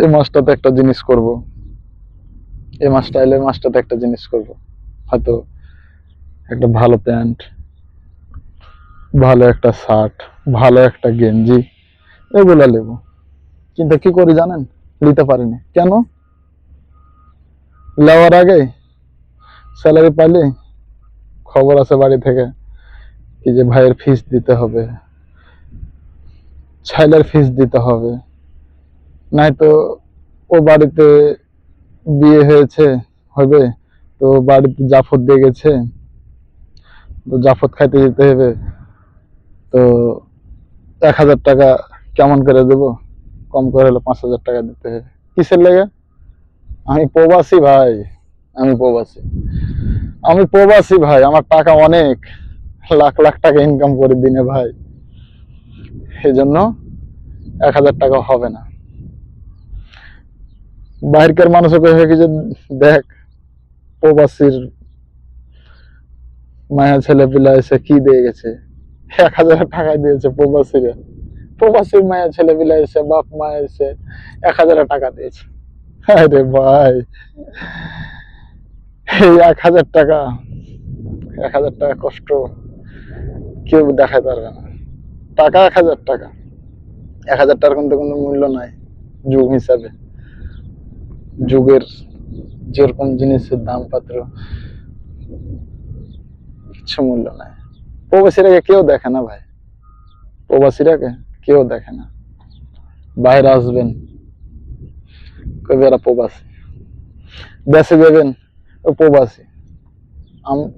এই মাসটাতে একটা জিনিস করব, এই মাসটা এলে মাসটাতে একটা জিনিস করব, হয়তো একটা ভালো প্যান্ট, ভালো একটা শার্ট, ভালো একটা গেঞ্জি, এগুলা নেব। কিন্তু কি করি জানেন, নিতে পারিনি কেন? নেওয়ার আগে স্যালারি পাইলে খবর আছে বাড়ি থেকে কি যে ভাইয়ের ফিস দিতে হবে, ছাইলের ফিস দিতে হবে, নাই তো ও বাড়িতে বিয়ে হয়েছে হবে, তো বাড়িতে জাফর দিয়ে গেছে, তো জাফর খাইতে যেতে হবে, তো 1,000 টাকা কেমন করে দেবো, কম করে হলে 5,000 টাকা দিতে হবে। কিসের লেগে? আমি প্রবাসী ভাই, আমি প্রবাসী, আমি প্রবাসী ভাই, আমার টাকা অনেক, লাখ লাখ টাকা ইনকাম করে দিনে ভাই, এই জন্য 1,000 টাকা হবে না। বাইরের মানুষও কহে কি যে দেখ প্রবাসীর মায়া ছেলে পিলা এসে কি দিয়ে গেছে, 1,000 টাকা দিয়েছে প্রবাসীরা, প্রবাসীর মায়া ছেলে পিলা এসে বাপ মা এসে 1,000 টাকা দিয়েছে। আরে ভাই, এই 1,000 টাকা, 1,000 টাকা কষ্ট কেউ দেখাতে পারবে না। টাকা 1,000 টাকা, 1,000 টাকার কিন্তু কোনো মূল্য নাই যুগ হিসাবে। যুগের যেরকম জিনিসের দাম পাত্র কিছু মূল্য নাই। প্রবাসীরাকে কেউ দেখে না ভাই, প্রবাসীরাকে কেউ দেখে না। বাইরে আসবেন কবে এরা প্রবাসী, দেশে যাবেন ও প্রবাসী।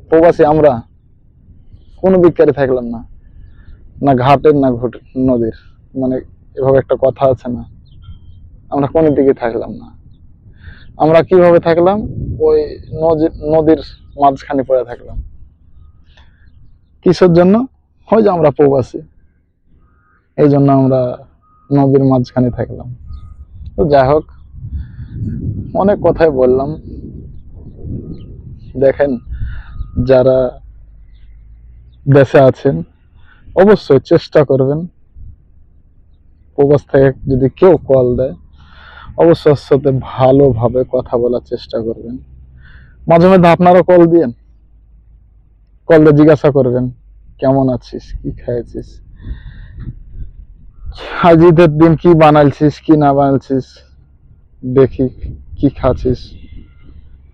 প্রবাসী আমরা কোনো দিককারই থাকলাম না, না ঘাটের না নদীর, মানে এভাবে একটা কথা আছে না, আমরা কোনো দিকে থাকলাম না। আমরা কিভাবে থাকলাম, ওই নদীর মাঝখানে পড়ে থাকলাম। কিসের জন্য? ওই যে আমরা প্রবাসী, এই জন্য আমরা নদীর মাঝখানে থাকলাম। তো যাই হোক, অনেক কথাই বললাম। দেখেন, যারা দেশে আছেন অবশ্যই চেষ্টা করবেন, প্রবাস থেকে যদি কেউ কল দেয় অবশ্যই ওর সাথে ভালোভাবে কথা বলার চেষ্টা করবেন। মাঝে মধ্যে আপনারা কল দিয়েন, কল দিয়ে জিজ্ঞাসা করবেন কেমন আছিস, কি খাইছিস, আজ ঈদের দিন কি বানাইছিস কি না বানাইছিস, দেখি কি খাচ্ছিস।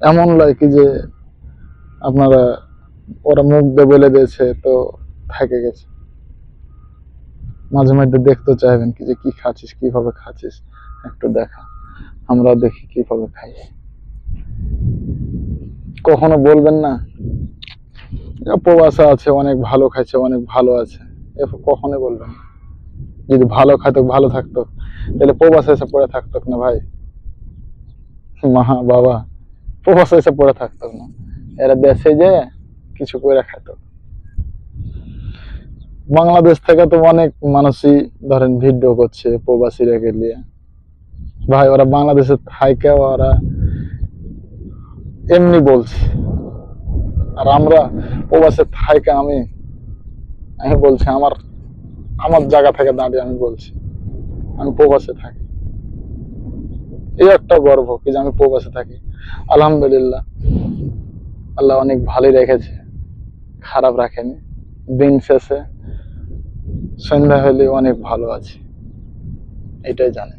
এমন লাগে কি যে আপনারা, ওরা মুখ দিয়ে বলে দিয়েছে তো থেকে গেছে। মাঝে মধ্যে দেখতে চাইবেন কি যে কি খাচ্ছিস, কিভাবে খাচ্ছিস, একটু দেখা, আমরা দেখি কিভাবে খাই। কখনো বলবেন না প্রবাসে আছে অনেক ভালো খাইছে অনেক ভালো আছে, কখনোই বলবেন না। যদি ভালো খাইতো ভালো থাকতো তাহলে প্রবাসে এসে পড়ে থাকতো না ভাই, মা বাবা প্রবাসে এসে পড়ে থাকতো না, এরা দেশে যে কিছু করে খাইতো। বাংলাদেশ থেকে তো অনেক মানুষই ধরেন ভিডিও করছে প্রবাসীরাকে নিয়ে, ভাই ওরা বাংলাদেশে থাইকে ওরা এমনি বলছে, আর আমরা প্রবাসে থাইকে আমি আমি বলছি, আমার আমার জায়গা থেকে দাঁড়িয়ে আমি বলছি আমি প্রবাসে থাকি। এই একটা গর্ব কি যে আমি প্রবাসে থাকি। আলহামদুলিল্লাহ, আল্লাহ অনেক ভালোই রেখেছে, খারাপ রাখেনি। দিন শেষে সন্ধ্যা হলে অনেক ভালো আছি, এটাই জানি।